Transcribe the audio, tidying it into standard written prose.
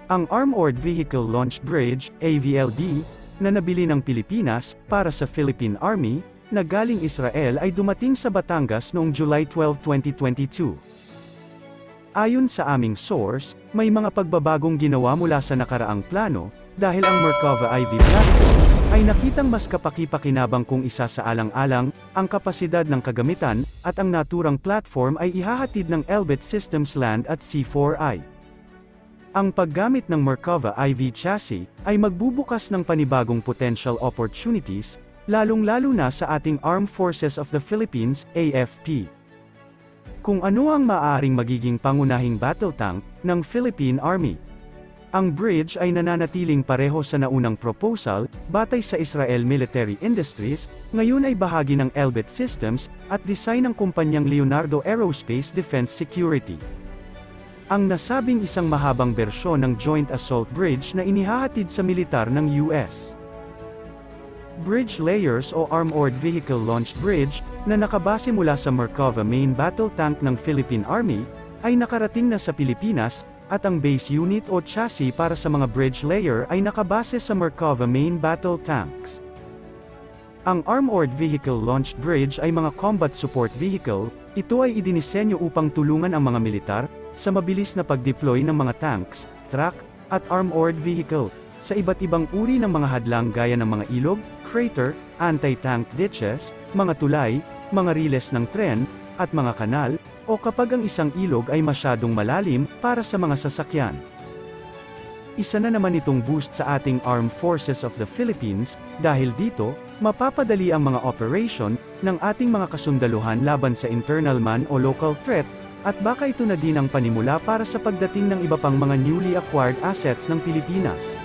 Ang Armored Vehicle Launch Bridge, AVLB, na nabili ng Pilipinas para sa Philippine Army, na galing Israel ay dumating sa Batangas noong July 12, 2022. Ayon sa aming source, may mga pagbabagong ginawa mula sa nakaraang plano, dahil ang Merkava IV platform ay nakitang mas kapaki-pakinabang kung isa sa alang-alang, ang kapasidad ng kagamitan, at ang naturang platform ay ihahatid ng Elbit Systems Land at C4I. Ang paggamit ng Merkava IV chassis ay magbubukas ng panibagong potential opportunities, lalong-lalo na sa ating Armed Forces of the Philippines, AFP. Kung ano ang maaaring magiging pangunahing battle tank ng Philippine Army. Ang bridge ay nananatiling pareho sa naunang proposal, batay sa Israel Military Industries, ngayon ay bahagi ng Elbit Systems, at design ng kumpanyang Leonardo Aerospace Defense Security. Ang nasabing isang mahabang bersyon ng Joint Assault Bridge na inihahatid sa militar ng US. Bridge Layers o Armored Vehicle Launch Bridge, na nakabase mula sa Merkava Main Battle Tank ng Philippine Army, ay nakarating na sa Pilipinas, at ang base unit o chassis para sa mga bridge layer ay nakabase sa Merkava Main Battle Tanks. Ang Armored Vehicle Launch Bridge ay mga combat support vehicle, ito ay idinisenyo upang tulungan ang mga militar, sa mabilis na pag-deploy ng mga tanks, truck, at armored vehicle, sa iba't ibang uri ng mga hadlang gaya ng mga ilog, crater, anti-tank ditches, mga tulay, mga riles ng tren, at mga kanal, o kapag ang isang ilog ay masyadong malalim, para sa mga sasakyan. Isa na naman itong boost sa ating Armed Forces of the Philippines, dahil dito, mapapadali ang mga operation, ng ating mga kasundaluhan laban sa internal man o local threat, at baka ito na din ang panimula para sa pagdating ng iba pang mga newly acquired assets ng Pilipinas.